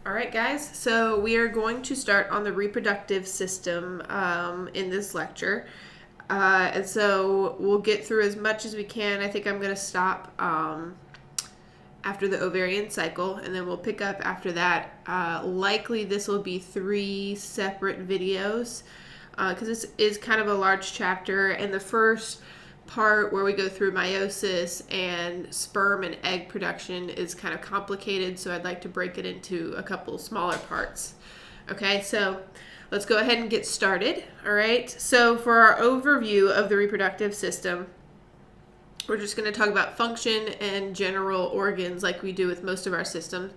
All right, guys, so we are going to start on the reproductive system in this lecture. And so we'll get through as much as we can. I think I'm going to stop after the ovarian cycle, and then we'll pick up after that. Likely this will be 3 separate videos because this is kind of a large chapter, and the first part where we go through meiosis and sperm and egg production is kind of complicated, so I'd like to break it into a couple smaller parts. Okay, so let's go ahead and get started. All right, so for our overview of the reproductive system, we're just going to talk about function and general organs like we do with most of our systems.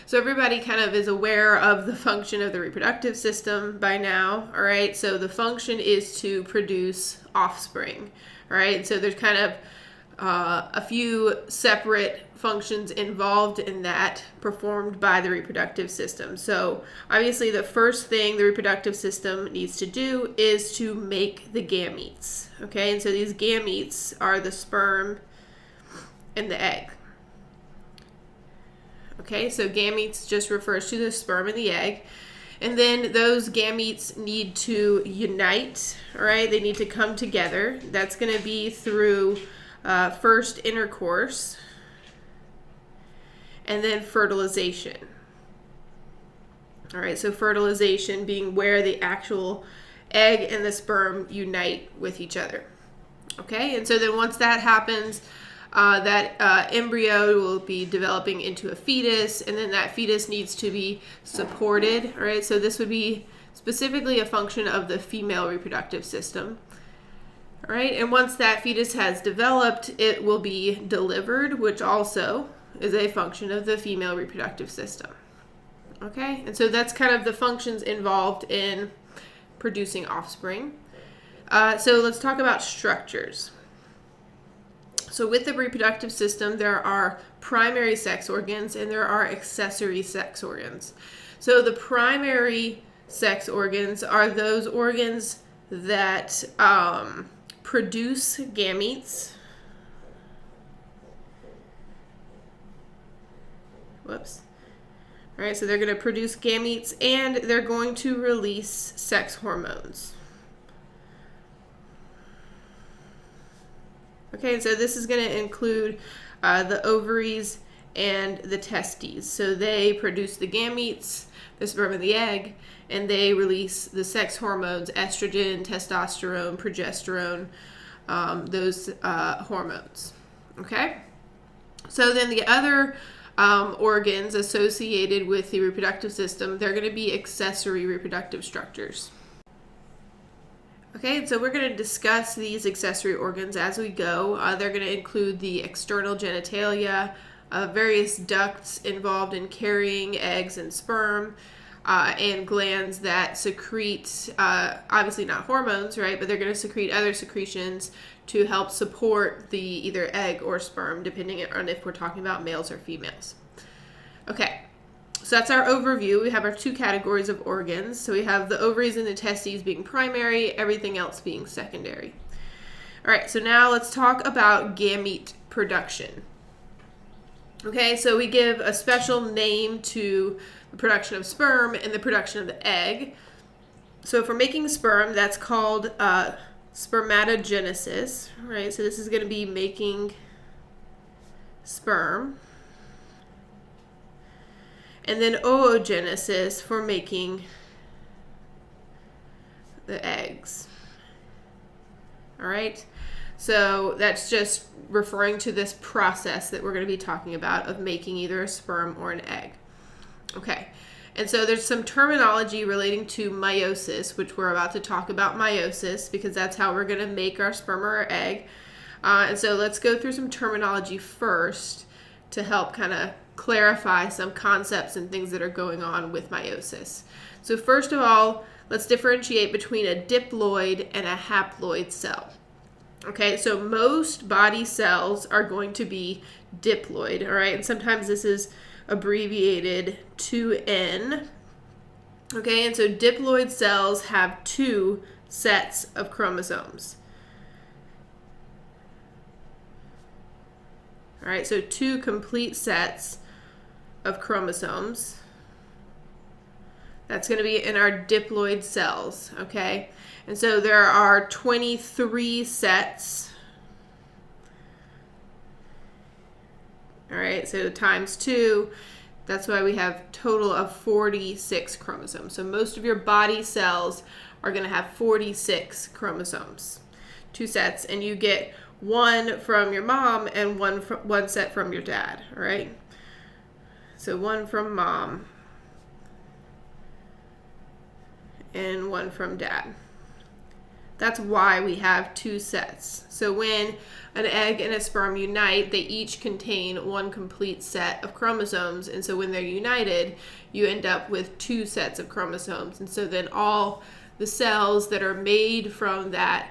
So everybody kind of is aware of the function of the reproductive system by now, all right? So the function is to produce offspring, all right? So there's kind of a few separate functions involved in that performed by the reproductive system. So obviously the first thing the reproductive system needs to do is to make the gametes, okay? And so these gametes are the sperm and the egg. Okay, so gametes just refers to the sperm and the egg. And then those gametes need to unite, all right? They need to come together. That's going to be through first intercourse and then fertilization. All right, so fertilization being where the actual egg and the sperm unite with each other. Okay, and so then once that happens, that embryo will be developing into a fetus, and then that fetus needs to be supported, all right? So this would be specifically a function of the female reproductive system, all right? And once that fetus has developed, it will be delivered, which also is a function of the female reproductive system, okay? And so that's kind of the functions involved in producing offspring. So let's talk about structures. So with the reproductive system, there are primary sex organs and there are accessory sex organs. So the primary sex organs are those organs that produce gametes. Whoops. All right, so they're going to produce gametes and they're going to release sex hormones. Okay, and so this is going to include the ovaries and the testes. So they produce the gametes, the sperm and the egg, and they release the sex hormones, estrogen, testosterone, progesterone, those hormones. Okay? So then the other organs associated with the reproductive system, they're going to be accessory reproductive structures. Okay, so we're going to discuss these accessory organs as we go. They're going to include the external genitalia, various ducts involved in carrying eggs and sperm, and glands that secrete, obviously not hormones, right? But they're going to secrete other secretions to help support the either egg or sperm, depending on if we're talking about males or females. Okay. So that's our overview. We have our 2 categories of organs. So we have the ovaries and the testes being primary, everything else being secondary. All right, so now let's talk about gamete production. Okay, so we give a special name to the production of sperm and the production of the egg. So for making sperm, that's called spermatogenesis, right? So this is going to be making sperm. And then oogenesis for making the eggs. All right, so that's just referring to this process that we're going to be talking about of making either a sperm or an egg. Okay, and so there's some terminology relating to meiosis, which we're about to talk about meiosis because that's how we're going to make our sperm or our egg. And so let's go through some terminology first to help kind of clarify some concepts and things that are going on with meiosis. So first of all, let's differentiate between a diploid and a haploid cell. Okay, so most body cells are going to be diploid, all right? And sometimes this is abbreviated 2N. Okay, and so diploid cells have 2 sets of chromosomes. All right, so 2 complete sets of chromosomes. That's going to be in our diploid cells, okay? And so there are 23 sets. All right, so times 2, that's why we have total of 46 chromosomes. So most of your body cells are going to have 46 chromosomes, 2 sets, and you get 1 from your mom and 1 set from your dad, all right? So 1 from mom and 1 from dad. That's why we have 2 sets. So when an egg and a sperm unite, they each contain 1 complete set of chromosomes. And so when they're united, you end up with 2 sets of chromosomes. And so then all the cells that are made from that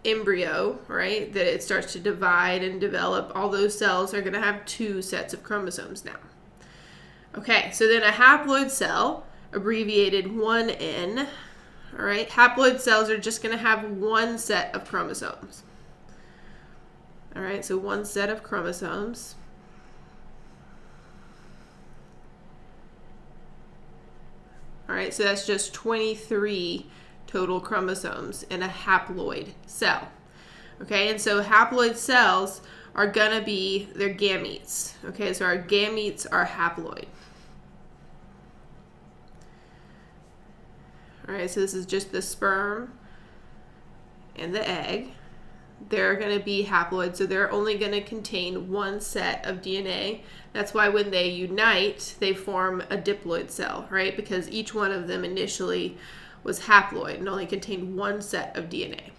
embryo, right, that it starts to divide and develop, all those cells are going to have 2 sets of chromosomes now. Okay, so then a haploid cell, abbreviated 1N, all right, haploid cells are just going to have 1 set of chromosomes. All right, so 1 set of chromosomes. All right, so that's just 23 total chromosomes in a haploid cell. Okay, and so haploid cells are going to be their gametes. Okay, so our gametes are haploid. All right, so this is just the sperm and the egg. They're going to be haploid, so they're only going to contain 1 set of DNA. That's why when they unite, they form a diploid cell, right? Because each one of them initially was haploid and only contained 1 set of DNA.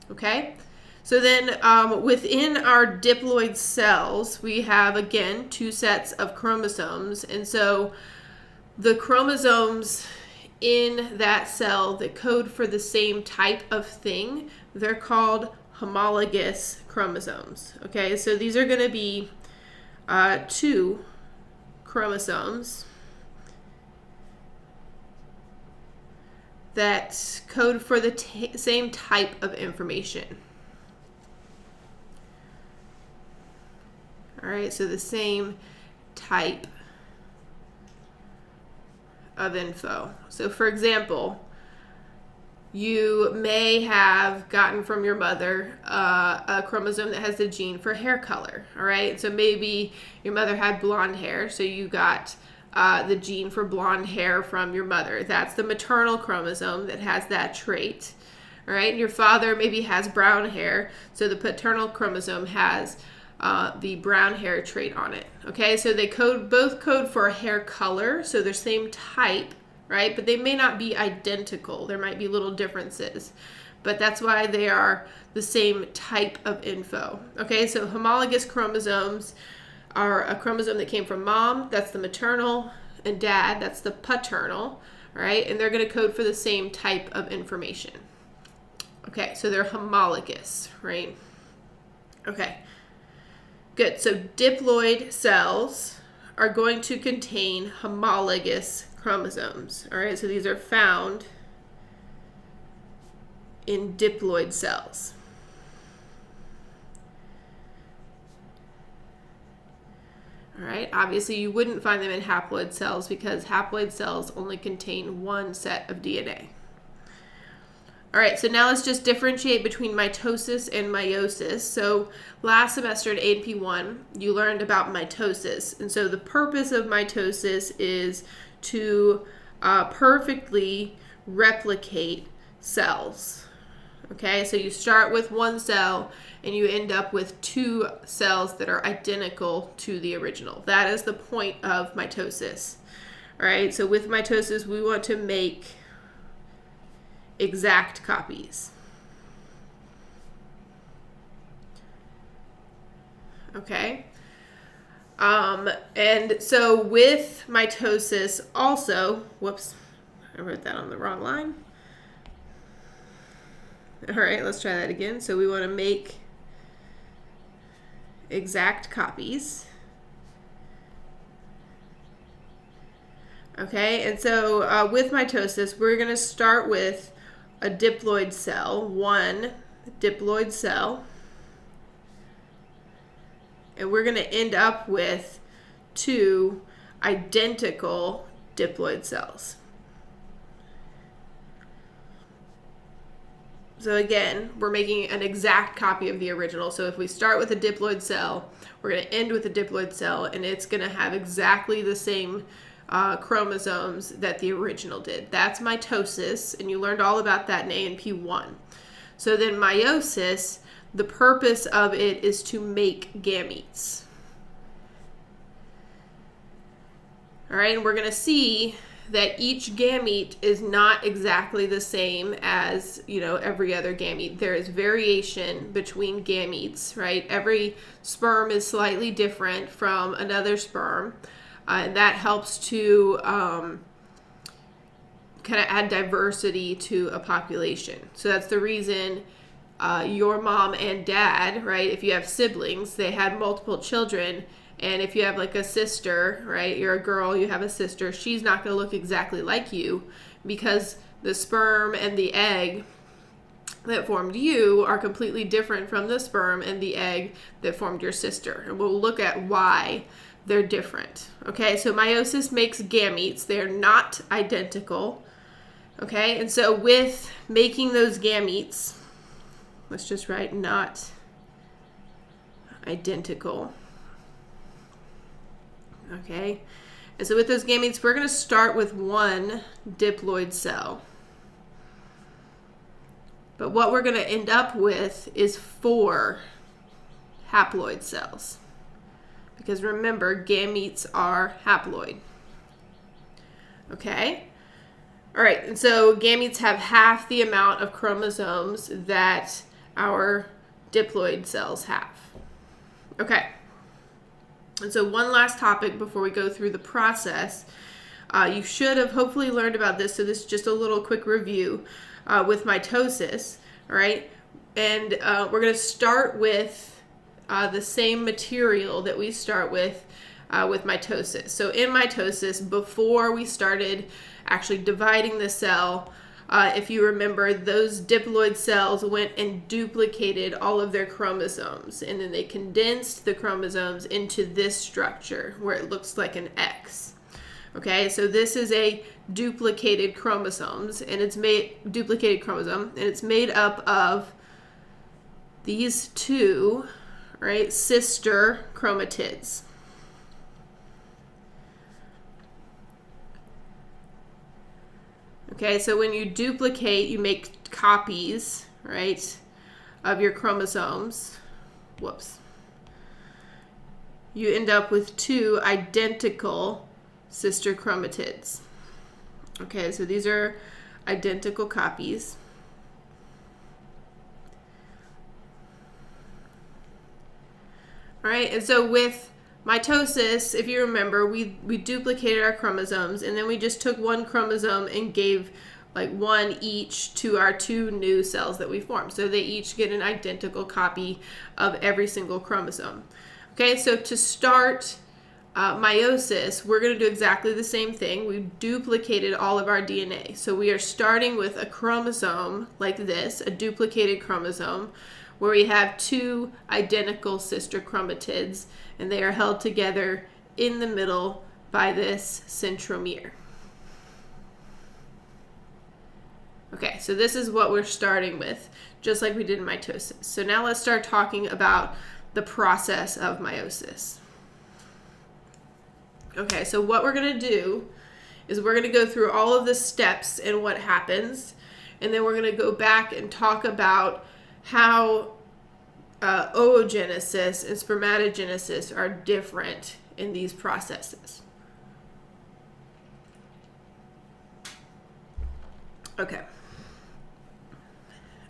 Okay? So then within our diploid cells, we have, again, 2 sets of chromosomes. And so the chromosomes in that cell that code for the same type of thing, they're called homologous chromosomes. Okay, so these are going to be 2 chromosomes that code for the same type of information. All right, so the same type of info. So for example, you may have gotten from your mother a chromosome that has the gene for hair color, all right? So maybe your mother had blonde hair, so you got the gene for blonde hair from your mother. That's the maternal chromosome that has that trait, all right? And your father maybe has brown hair, so the paternal chromosome has the brown hair trait on it, okay? So they both code for hair color, so they're same type, right? But they may not be identical. There might be little differences, but that's why they are the same type of info, okay? So homologous chromosomes are a chromosome that came from mom, that's the maternal, and dad, that's the paternal, right? And they're going to code for the same type of information. Okay, so they're homologous, right? Okay, good. So diploid cells are going to contain homologous chromosomes, all right? So these are found in diploid cells. All right, obviously you wouldn't find them in haploid cells because haploid cells only contain 1 set of DNA. All right, so now let's just differentiate between mitosis and meiosis. So last semester at A&P 1, you learned about mitosis. And so the purpose of mitosis is to perfectly replicate cells. Okay, so you start with 1 cell and you end up with 2 cells that are identical to the original. That is the point of mitosis. All right, so with mitosis, we want to make exact copies. Okay. And so with mitosis also, whoops, I wrote that on the wrong line. All right, let's try that again. So we want to make exact copies. Okay, and so with mitosis, we're going to start with a diploid cell, 1 diploid cell, and we're going to end up with 2 identical diploid cells. So again, we're making an exact copy of the original. So if we start with a diploid cell, we're going to end with a diploid cell, and it's going to have exactly the same chromosomes that the original did. That's mitosis, and you learned all about that in A&P 1. So then meiosis, the purpose of it is to make gametes. All right, and we're going to see that each gamete is not exactly the same as, every other gamete. There is variation between gametes, right? Every sperm is slightly different from another sperm, and that helps to kind of add diversity to a population. So that's the reason your mom and dad, right, if you have siblings, they had multiple children. And if you have like a sister, right, you're a girl, you have a sister, she's not going to look exactly like you because the sperm and the egg that formed you are completely different from the sperm and the egg that formed your sister. And we'll look at why they're different. Okay, so meiosis makes gametes. They're not identical. Okay, and so with making those gametes, let's just write not identical. Okay, and so with those gametes, we're going to start with one diploid cell. But what we're going to end up with is 4 haploid cells. Because remember, gametes are haploid. Okay? All right, and so gametes have half the amount of chromosomes that our diploid cells have. Okay. And so one last topic before we go through the process. You should have hopefully learned about this, so this is just a little quick review with mitosis, all right? And we're going to start with the same material that we start with mitosis. So in mitosis, before we started actually dividing the cell, if you remember, those diploid cells went and duplicated all of their chromosomes, and then they condensed the chromosomes into this structure where it looks like an X. Okay, so this is a duplicated chromosomes, and it's made up of these 2, right, sister chromatids. Okay, so when you duplicate, you make copies, right, of your chromosomes. Whoops. You end up with 2 identical sister chromatids. Okay, so these are identical copies. All right, and so with mitosis, if you remember, we duplicated our chromosomes, and then we just took one chromosome and gave like one each to our 2 new cells that we formed. So they each get an identical copy of every single chromosome. Okay, so to start meiosis, we're going to do exactly the same thing. We've duplicated all of our DNA. So we are starting with a chromosome like this, a duplicated chromosome, where we have 2 identical sister chromatids, and they are held together in the middle by this centromere. Okay, so this is what we're starting with, just like we did in mitosis. So now let's start talking about the process of meiosis. Okay, so what we're going to do is we're going to go through all of the steps and what happens, and then we're going to go back and talk about how oogenesis and spermatogenesis are different in these processes. Okay.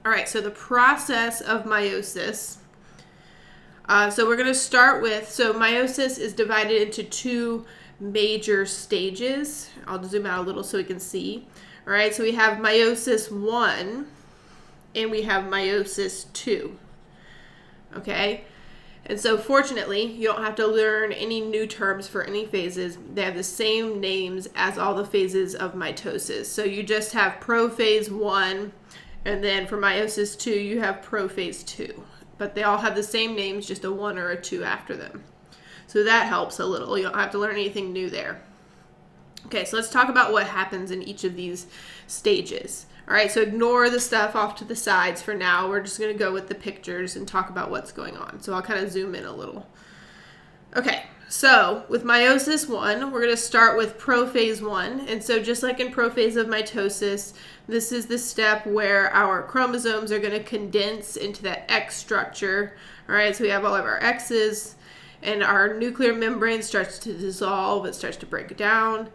All right, so the process of meiosis. So we're going to start with, so meiosis is divided into 2 major stages. I'll zoom out a little so we can see. All right, so we have Meiosis I and we have Meiosis II. Okay, and so fortunately, you don't have to learn any new terms for any phases. They have the same names as all the phases of mitosis. So you just have prophase 1, and then for Meiosis II, you have prophase 2. But they all have the same names, just a 1 or a 2 after them. So that helps a little. You don't have to learn anything new there. Okay, so let's talk about what happens in each of these stages. All right, so ignore the stuff off to the sides for now. We're just going to go with the pictures and talk about what's going on. So I'll kind of zoom in a little. Okay, so with meiosis I, we're going to start with prophase I. And so just like in prophase of mitosis, this is the step where our chromosomes are going to condense into that X structure. All right, so we have all of our X's, and our nuclear membrane starts to dissolve. It starts to break down.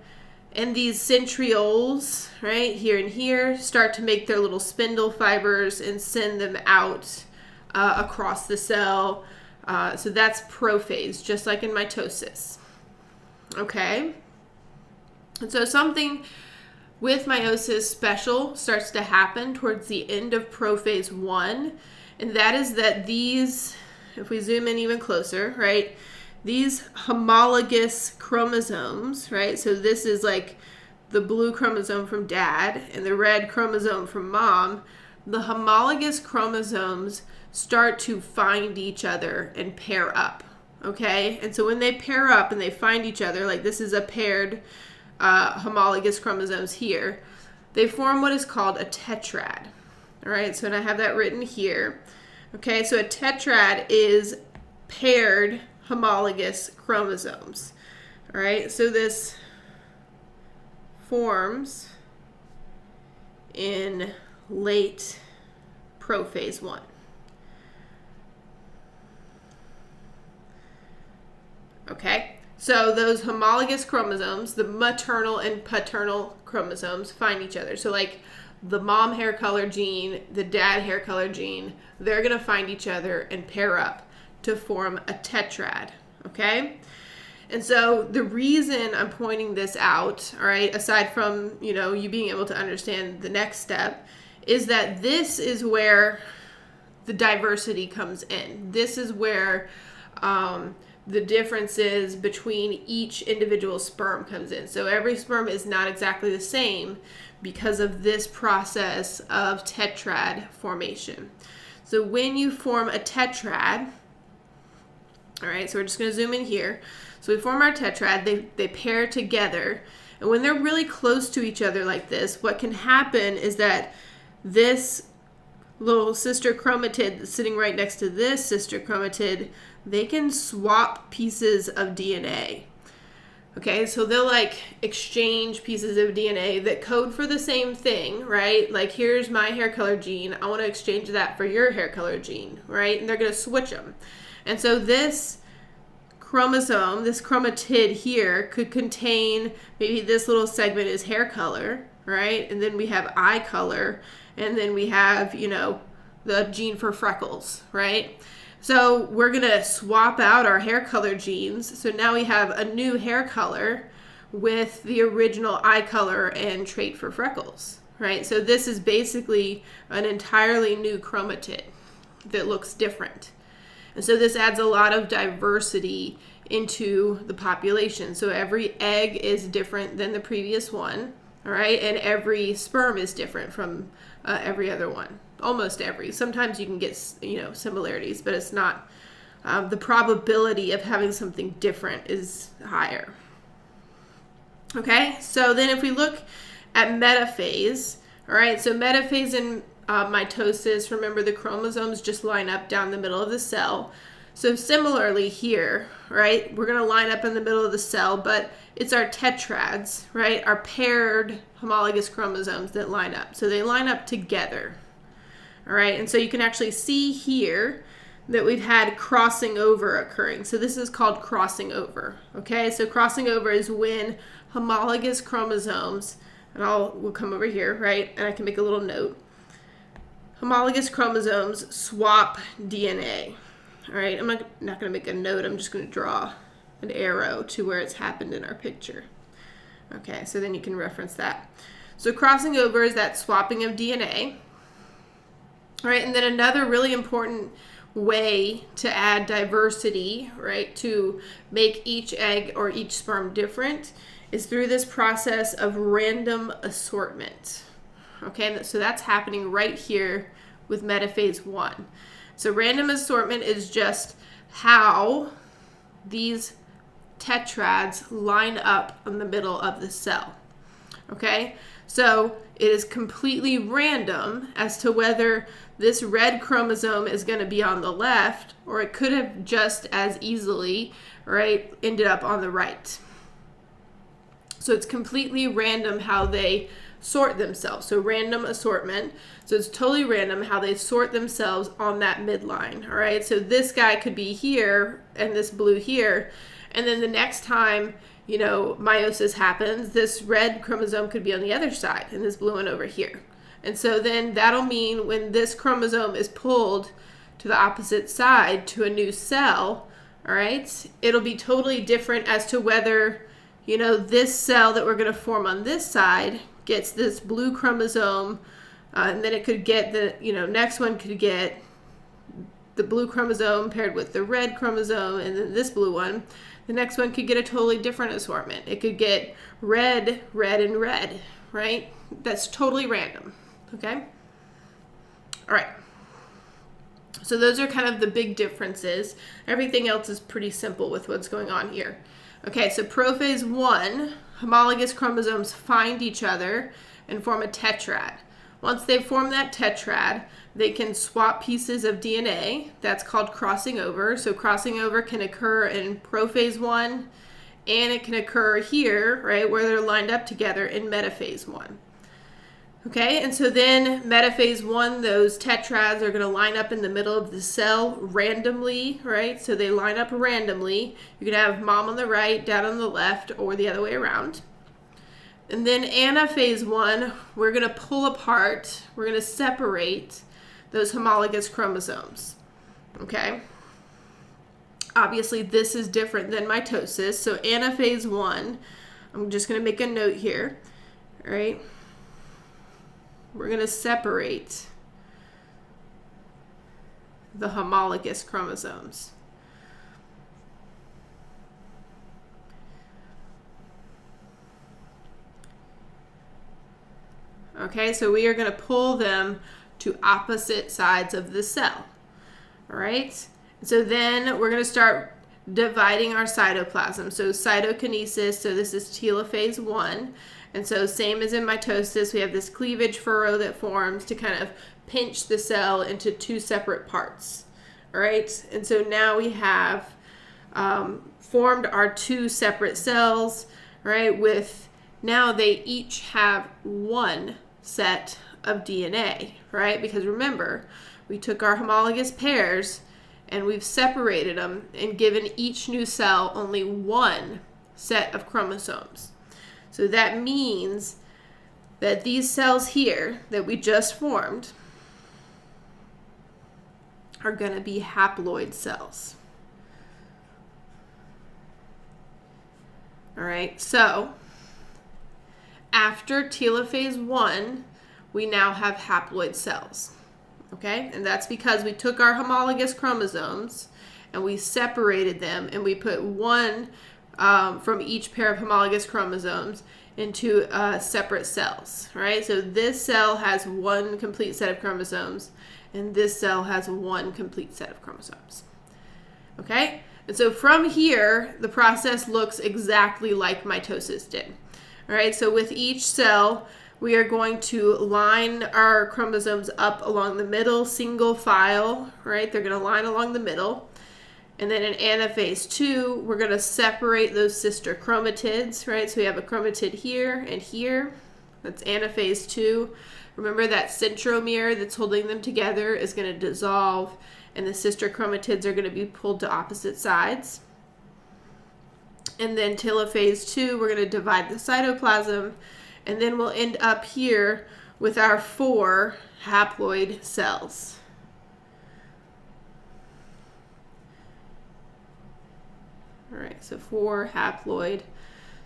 And these centrioles, right, here and here, start to make their little spindle fibers and send them out across the cell. So that's prophase, just like in mitosis. Okay? And so something with meiosis special starts to happen towards the end of prophase I, and that is that these, if we zoom in even closer, right, these homologous chromosomes, right, so this is like the blue chromosome from dad and the red chromosome from mom, the homologous chromosomes start to find each other and pair up, okay? And so when they pair up and they find each other, like this is a paired homologous chromosomes here, they form what is called a tetrad, all right? So, and I have that written here, okay? So a tetrad is paired homologous chromosomes. All right, so this forms in late prophase I. Okay, so those homologous chromosomes, the maternal and paternal chromosomes, find each other. So like the mom hair color gene, the dad hair color gene, they're going to find each other and pair up to form a tetrad, okay? And so the reason I'm pointing this out, all right, aside from, you being able to understand the next step, is that this is where the diversity comes in. This is where the differences between each individual sperm comes in. So every sperm is not exactly the same because of this process of tetrad formation. So when you form a tetrad, all right, so we're just going to zoom in here. So we form our tetrad, they pair together, and when they're really close to each other like this, what can happen is that this little sister chromatid that's sitting right next to this sister chromatid, they can swap pieces of DNA. Okay, so they'll like exchange pieces of DNA that code for the same thing, right? Like here's my hair color gene, I want to exchange that for your hair color gene, right? And they're going to switch them. And so this chromosome, this chromatid here, could contain, maybe this little segment is hair color, right? And then we have eye color, and then we have, the gene for freckles, right? So we're going to swap out our hair color genes. So now we have a new hair color with the original eye color and trait for freckles, right? So this is basically an entirely new chromatid that looks different. And so this adds a lot of diversity into the population. So every egg is different than the previous one, all right? And every sperm is different from every other one. Almost every. Sometimes you can get, similarities, but it's not, the probability of having something different is higher. Okay, so then if we look at metaphase, all right, so metaphase in mitosis, remember the chromosomes just line up down the middle of the cell. So similarly here, right, we're going to line up in the middle of the cell, but it's our tetrads, right, our paired homologous chromosomes that line up. So they line up together, all right, and so you can actually see here that we've had crossing over occurring. So this is called crossing over, okay? So crossing over is when homologous chromosomes, and we'll come over here, right, and I can make a little note. Homologous chromosomes swap DNA. All right, I'm not going to make a note. I'm just going to draw an arrow to where it's happened in our picture. Okay, so then you can reference that. So crossing over is that swapping of DNA. All right, and then another really important way to add diversity, right, to make each egg or each sperm different is through this process of random assortment. Okay, so that's happening right here with metaphase 1. So random assortment is just how these tetrads line up in the middle of the cell. Okay, so it is completely random as to whether this red chromosome is going to be on the left, or it could have just as easily, right, ended up on the right. So it's completely random how they sort themselves. So random assortment. So it's totally random how they sort themselves on that midline. All right. So this guy could be here and this blue here. And then the next time, you know, meiosis happens, this red chromosome could be on the other side and this blue one over here. And so then that'll mean when this chromosome is pulled to the opposite side to a new cell, all right, it'll be totally different as to whether, you know, this cell that we're going to form on this side gets this blue chromosome, and then it could get the, you know, next one could get the blue chromosome paired with the red chromosome, and then this blue one. The next one could get a totally different assortment. It could get red, red, and red, right? That's totally random, okay? All right. So those are kind of the big differences. Everything else is pretty simple with what's going on here. Okay, so prophase 1, homologous chromosomes find each other and form a tetrad. Once they form that tetrad, they can swap pieces of DNA. That's called crossing over. So crossing over can occur in prophase 1, and it can occur here, right, where they're lined up together in metaphase 1. Okay, and so then metaphase 1, those tetrads are going to line up in the middle of the cell randomly, right? So they line up randomly. You can have mom on the right, dad on the left, or the other way around. And then anaphase 1, we're going to pull apart, we're going to separate those homologous chromosomes. Okay? Obviously, this is different than mitosis. So anaphase 1, I'm just going to make a note here, all right? We're going to separate the homologous chromosomes. Okay, so we are going to pull them to opposite sides of the cell. All right, so then we're going to start dividing our cytoplasm. So cytokinesis, so this is telophase 1. And so same as in mitosis, we have this cleavage furrow that forms to kind of pinch the cell into two separate parts. All right, and so now we have formed our two separate cells, right, with now they each have one set of DNA, right? Because remember, we took our homologous pairs and we've separated them and given each new cell only one set of chromosomes. So that means that these cells here that we just formed are going to be haploid cells. All right, so after telophase 1, we now have haploid cells. Okay, and that's because we took our homologous chromosomes and we separated them and we put one from each pair of homologous chromosomes into separate cells, right? So this cell has one complete set of chromosomes and this cell has one complete set of chromosomes. Okay, and so from here, the process looks exactly like mitosis did. All right, so with each cell, we are going to line our chromosomes up along the middle, single file, right? They're going to line along the middle. And then in anaphase 2, we're going to separate those sister chromatids, right? So we have a chromatid here and here. That's anaphase 2. Remember that centromere that's holding them together is going to dissolve, and the sister chromatids are going to be pulled to opposite sides. And then telophase 2, we're going to divide the cytoplasm, and then we'll end up here with our 4 haploid cells. All right, so 4 haploid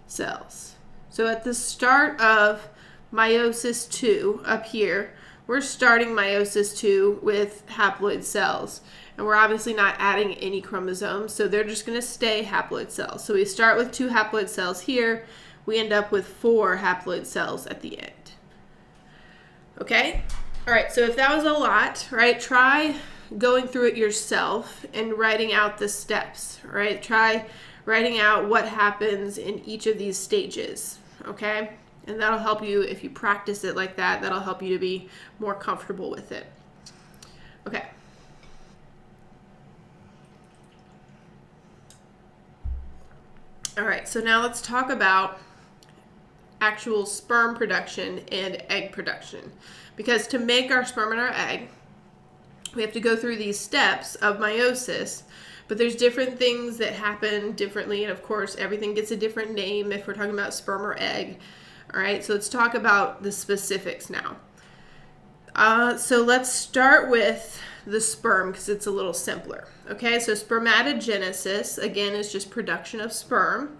cells. So at the start of meiosis II, up here, we're starting meiosis II with haploid cells. And we're obviously not adding any chromosomes, so they're just going to stay haploid cells. So we start with 2 haploid cells here. We end up with 4 haploid cells at the end. Okay? All right, so if that was a lot, right, try going through it yourself and writing out the steps, right? Try writing out what happens in each of these stages, okay? And that'll help you, if you practice it like that, that'll help you to be more comfortable with it. Okay. All right, so now let's talk about actual sperm production and egg production. Because to make our sperm and our egg, we have to go through these steps of meiosis, but there's different things that happen differently, and of course everything gets a different name if we're talking about sperm or egg. All right, so let's talk about the specifics now. So let's start with the sperm because it's a little simpler. Okay, so spermatogenesis, again, is just production of sperm.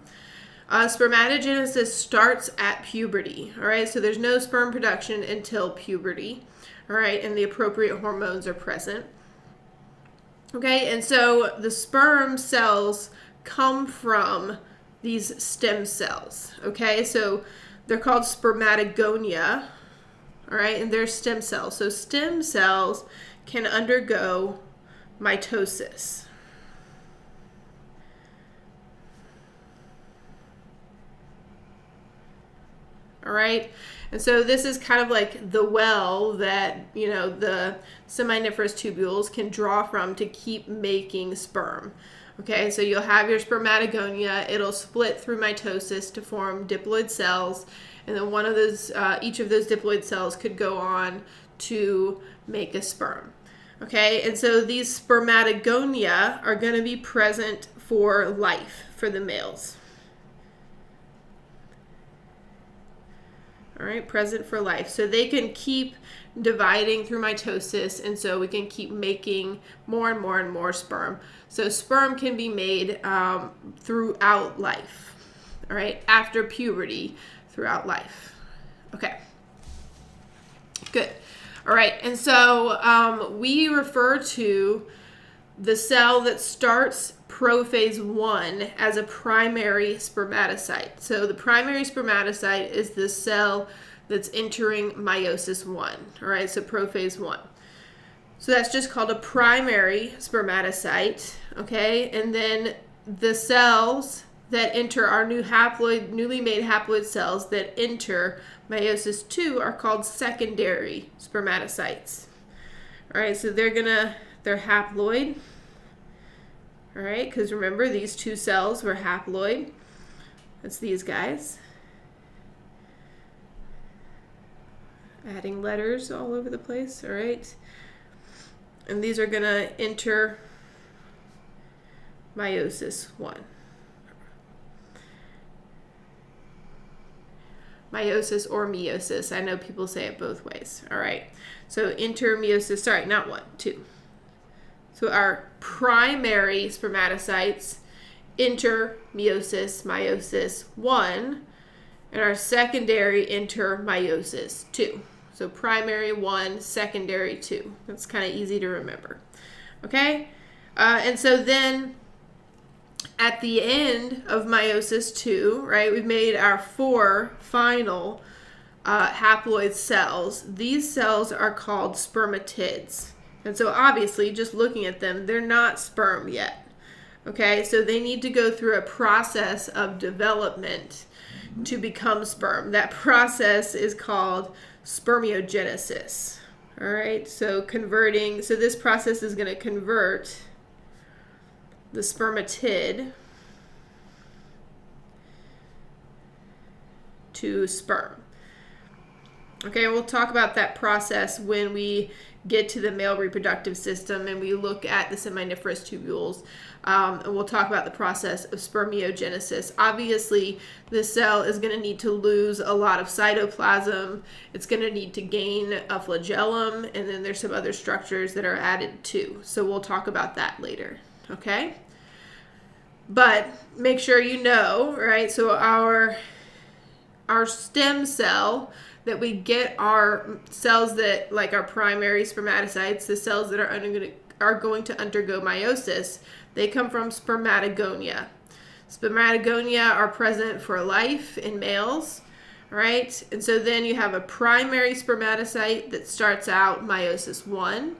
Spermatogenesis starts at puberty. All right, so there's no sperm production until puberty. All right, and the appropriate hormones are present. Okay, and so the sperm cells come from these stem cells. Okay, so they're called spermatogonia. All right, and they're stem cells. So stem cells can undergo mitosis. All right, and so this is kind of like the well that, you know, the seminiferous tubules can draw from to keep making sperm. Okay, so you'll have your spermatogonia. It'll split through mitosis to form diploid cells, and then one of those, each of those diploid cells could go on to make a sperm. Okay, and so these spermatogonia are going to be present for life for the males. All right, present for life. So they can keep dividing through mitosis, and so we can keep making more and more and more sperm. So sperm can be made throughout life, all right, after puberty, throughout life. Okay, good. All right, and so we refer to the cell that starts prophase 1 as a primary spermatocyte. So the primary spermatocyte is the cell that's entering meiosis I, all right, so prophase 1. So that's just called a primary spermatocyte, okay? And then the cells that enter our newly made haploid cells that enter meiosis II are called secondary spermatocytes. All right, so they're haploid. All right, because remember, these two cells were haploid. That's these guys. Adding letters all over the place, all right? And these are going to enter meiosis I. Meiosis or meiosis. I know people say it both ways. All right. So enter meiosis, sorry, not 1, 2. So our primary spermatocytes enter meiosis I, and our secondary enter meiosis II. So primary 1, secondary 2. That's kind of easy to remember. Okay? And so then at the end of meiosis II, right, we've made our 4 final haploid cells. These cells are called spermatids. And so obviously, just looking at them, they're not sperm yet. Okay, so they need to go through a process of development to become sperm. That process is called spermiogenesis. All right, so this process is going to convert the spermatid to sperm. Okay, we'll talk about that process when we get to the male reproductive system and we look at the seminiferous tubules. And we'll talk about the process of spermiogenesis. Obviously, the cell is going to need to lose a lot of cytoplasm. It's going to need to gain a flagellum, and then there's some other structures that are added too. So we'll talk about that later, okay? But make sure you know, right? So our stem cell that we get, our cells that, like our primary spermatocytes, the cells that are going to undergo meiosis, they come from spermatogonia. Spermatogonia are present for life in males, right? And so then you have a primary spermatocyte that starts out meiosis I.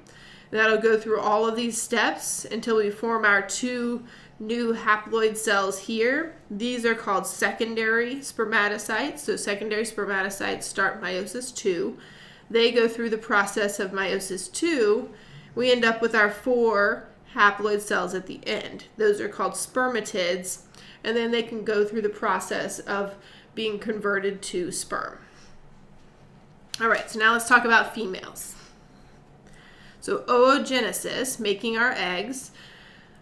That'll go through all of these steps until we form our 2 new haploid cells here. These are called secondary spermatocytes. So secondary spermatocytes start meiosis II. They go through the process of meiosis II. We end up with our 4 haploid cells at the end. Those are called spermatids, and then they can go through the process of being converted to sperm. All right, so now let's talk about females. So oogenesis, making our eggs,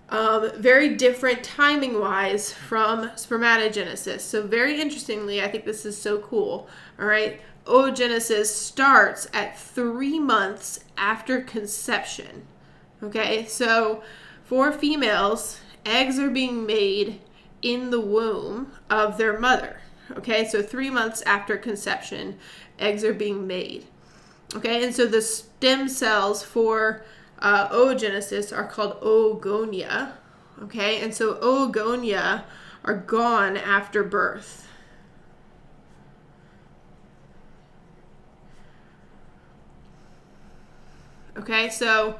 very different timing-wise from spermatogenesis. So very interestingly, I think this is so cool, all right? Oogenesis starts at 3 months after conception, okay? So for females, eggs are being made in the womb of their mother, okay? So 3 months after conception, eggs are being made, okay? And so the stem cells for oogenesis are called oogonia, okay? And so oogonia are gone after birth. Okay, so,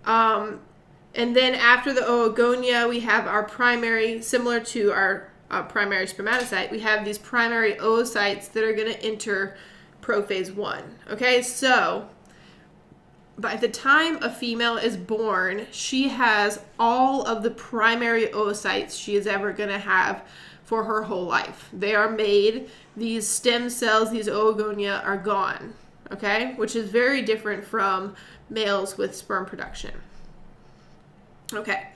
and then after the oogonia, we have our primary, similar to our primary spermatocyte, we have these primary oocytes that are going to enter prophase 1. Okay, so by the time a female is born, she has all of the primary oocytes she is ever going to have for her whole life. They are made, these stem cells, these oogonia are gone, okay, which is very different from males with sperm production. Okay,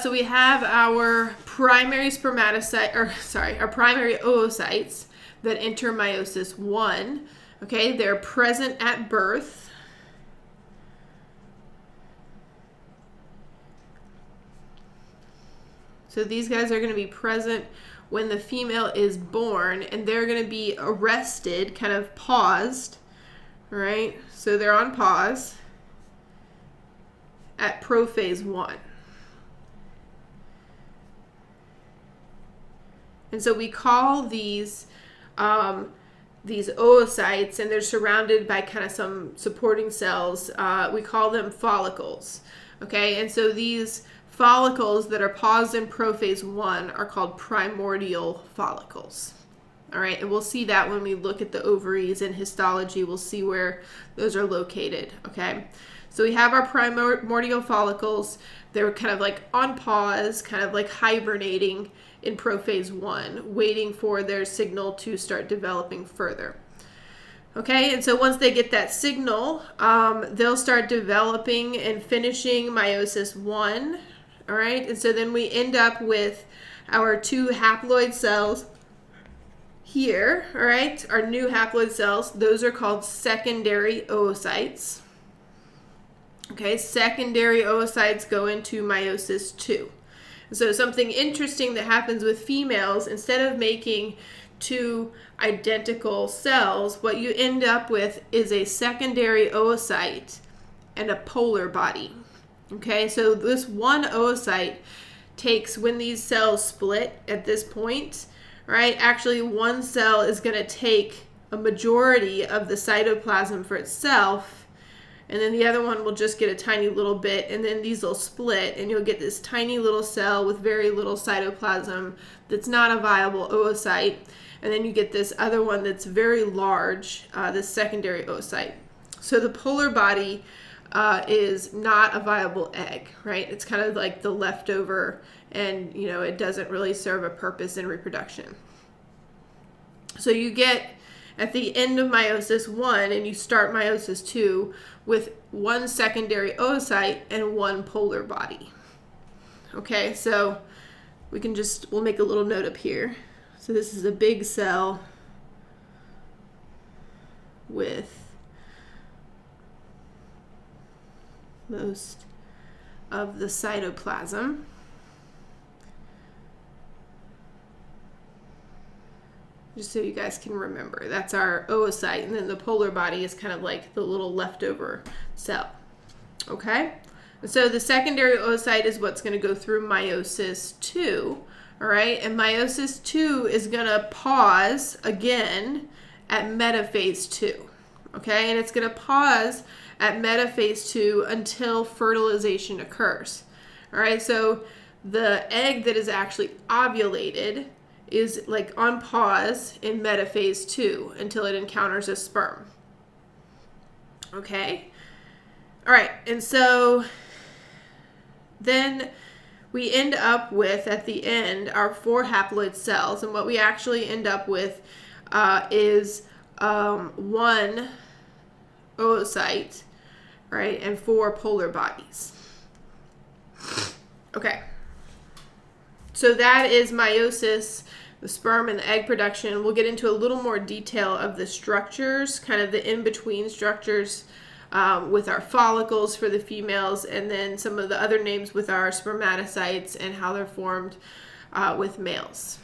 so we have our primary our primary oocytes that enter meiosis I. Okay, they're present at birth. So these guys are going to be present when the female is born, and they're going to be arrested, kind of paused, right? So they're on pause at prophase 1. And so we call these oocytes, and they're surrounded by kind of some supporting cells. We call them follicles. Okay, and so these follicles that are paused in prophase 1 are called primordial follicles. All right, and we'll see that when we look at the ovaries and histology, we'll see where those are located, okay? So we have our primordial follicles. They're kind of like on pause, kind of like hibernating in prophase 1, waiting for their signal to start developing further. Okay, and so once they get that signal, they'll start developing and finishing meiosis I, all right? And so then we end up with our 2 haploid cells here, all right, our new haploid cells. Those are called secondary oocytes. Okay, secondary oocytes go into meiosis II. So something interesting that happens with females, instead of making 2 identical cells, what you end up with is a secondary oocyte and a polar body. Okay, so this one oocyte takes, when these cells split at this point, right, actually one cell is going to take a majority of the cytoplasm for itself, and then the other one will just get a tiny little bit, and then these will split, and you'll get this tiny little cell with very little cytoplasm that's not a viable oocyte, and then you get this other one that's very large, this secondary oocyte. So the polar body is not a viable egg, right? It's kind of like the leftover, and you know, it doesn't really serve a purpose in reproduction. So you get at the end of meiosis I, and you start meiosis II with 1 secondary oocyte and 1 polar body. Okay, so we'll make a little note up here. So this is a big cell with most of the cytoplasm. Just so you guys can remember, that's our oocyte, and then the polar body is kind of like the little leftover cell. Okay, and so the secondary oocyte is what's going to go through meiosis II. All right, and meiosis II is going to pause again at metaphase 2. Okay, and it's going to pause at metaphase 2 until fertilization occurs. All right, so the egg that is actually ovulated is like on pause in metaphase 2 until it encounters a sperm. Okay? All right, and so then we end up with, at the end, our 4 haploid cells, and what we actually end up with is 1 oocyte, right, and 4 polar bodies. Okay. So that is meiosis, the sperm and the egg production. We'll get into a little more detail of the structures, kind of the in-between structures with our follicles for the females, and then some of the other names with our spermatocytes and how they're formed with males.